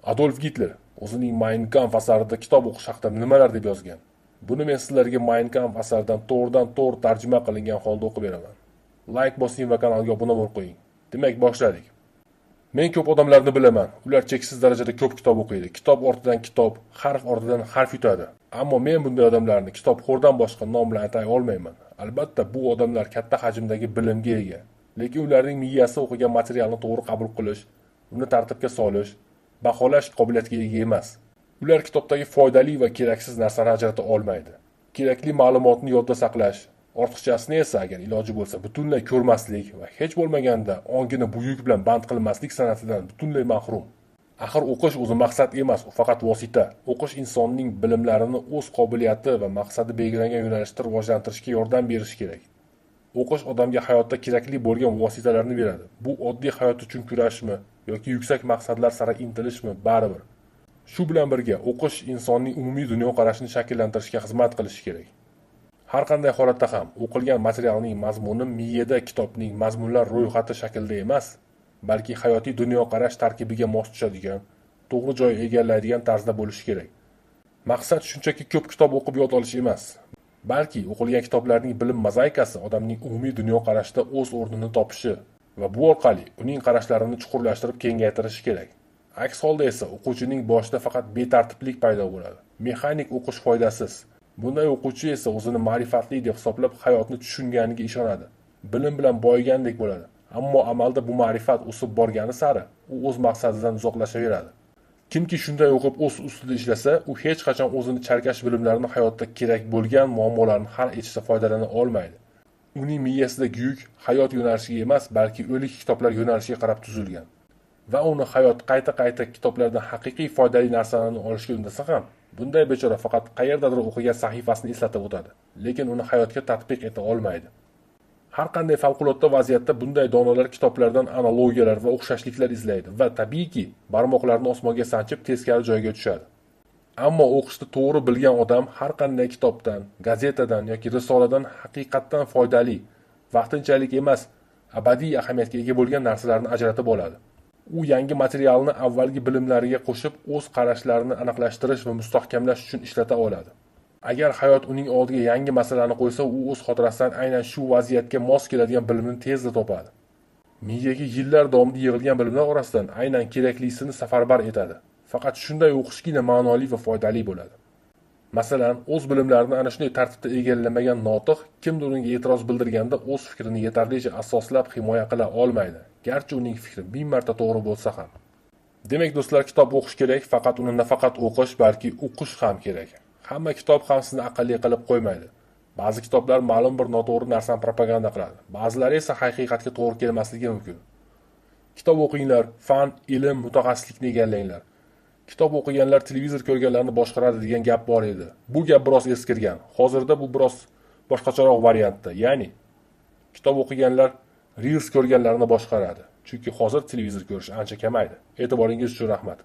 Adolf Gitler o'zining Mein Kampf asarida kitob o'qish haqida nimalar deb yozgan? Buni men sizlarga Mein Kampf asaridan to'g'ridan-to'g'ri tarjima qilingan holda o'qib beraman. Like bosing va kanalga obuna bo'lib qo'ying. Demak, boshladik. Men ko'p odamlarni bilaman. Ular cheksiz darajada ko'p kitob o'qiydi. Kitob ortidan kitob, harf ortidan harf yutadi. Ammo men bunday odamlarni kitobxo'rdan boshqa nom bilan atay olmayman. Albatta, bu odamlar katta hajmdagi bilimga ega. Lekin ularning miyasi o'qigan materialni to'g'ri qabul qilish, uni tartibga solish, baholash qobiliyatiga ega emas. Ular kitobdagi foydali va keraksiz narsani ajrata olmaydi. Kerakli ma'lumotni yodda saqlash, ortiqchasini esa agar iloji bo'lsa butunlay ko'rmaslik va hech bo'lmaganda ongini bu yuk bilan band qilmaslik san'atidan butunlay mahrum. Axir o'qish o'zi maqsad emas, u faqat vosita. O'qish insonning bilimlarini o'z qobiliyati va maqsadi belgilangan yo'nalishda rivojlantirishga yordam berishi kerak. O'qish odamga hayotda kerakli bo'lgan vositalarni beradi. Bu oddiy hayot uchun kurashmi yoki yuksak maqsadlar sari intilishmi, baribir. Shu bilan birga o'qish insonning umumiy dunyoqarashini shakllantirishga xizmat qilishi kerak. Har qanday holatda ham o'qilgan materialning mazmuni miyada kitobning mazmunlar ro'yxati shaklida emas, balki hayotiy dunyoqarash tarkibiga mos tushadigan, to'g'ri joy egallaydigan tarzda bo'lishi kerak. Maqsad shunchaki ko'p kitob o'qib yod olish emas, balki o'qilgan kitoblarning bilim mozaikasi odamning umumiy dunyoqarashida o'z o'rnini topishi va bu orqali uning qarashlarini chuqurlashtirib kengaytirishi kerak. Aks holda esa o'quvchining boshida faqat betartiblik paydo bo'ladi. Mexanik o'qish foydasiz. Bunday o'quvchi esa o'zini ma'rifatli deb hisoblab hayotni tushunganiga ishonadi. Bilim bilan boyigandek bo'ladi. Ammo amalda bu ma'rifat o'sib borgani sari u o'z maqsadidan uzoqlashaveradi. Kimki shunday o'qib o'z ustida ishlasa, u hech qachon o'zini chalkash bilimlarini hayotda kerak bo'lgan muammolarni hal etishda foydalana olmaydi. Uning miyasidagi yuk hayot yo'nalishiga emas, balki o'lik kitoblar yo'nalishiga qarab tuzilgan. Va uni hayot qayta-qayta kitoblardan haqiqiy foydali narsalarni olishga undasa ham, bunday bechora faqat qayerdadir o'qigan sahifasini eslatib o'tadi, lekin uni hayotga tatbiq eta olmaydi. Har qanday favqulodda vaziyatda bunday donolar kitoblardan analogiyalar va o'xshashliklar izlaydi va tabiiyki, barmoqlarini osmonga sanchib teskari joyga tushadi. Ammo o'qishni to'g'ri bilgan odam har qanday kitobdan, gazetadan yoki risoladan haqiqatdan foydali, vaqtinchalik emas, abadiy ahamiyatga ega bo'lgan narsalarni ajratib oladi. U yangi materialni avvalgi bilimlariga qo'shib o'z qarashlarini aniqlashtirish va mustahkamlash uchun ishlata oladi. Agar hayot uning oldiga yangi masalani qo'ysa, u o'z xotirasidan aynan shu vaziyatga mos keladigan bilimni tezda topadi. Miyaga yillar davomida yig'ilgan bilimlar orasidan aynan keraklisini safarbar etadi. Faqat shunday o'qishgina ma'noli va foydali bo'ladi. Masalan, o'z bilimlarini ana shunday tartibda egallamagan notiq kimdir unga e'tiroz bildirganda o'z fikrini yetarlicha asoslab himoya qila olmaydi, garchi uning fikri 1000 marta to'g'ri bo'lsa ham. Demak, do'stlar, kitob o'qish kerak, faqat uni nafaqat o'qish, balki o'qish ham kerak. Hamma kitob ham sizni aqlli qilib qo'ymaydi. Ba'zi kitoblar ma'lum bir noto'g'ri narsani propaganda qiladi. Ba'zilari esa haqiqatga to'g'ri kelmasligi mumkin. Kitob o'qinglar, fan, ilm, mutaxassislikni egallanglar. Kitob o'qiganlar televizor ko'rganlarni boshqaradi degan gap bor edi. Bu gap biroz eskirgan. Hozirda bu biroz boshqacharoq variantda. Ya'ni kitob o'qiganlar Reels ko'rganlarni boshqaradi. Chunki hozir televizor ko'rish ancha kamaydi. E'tiboringiz uchun rahmat.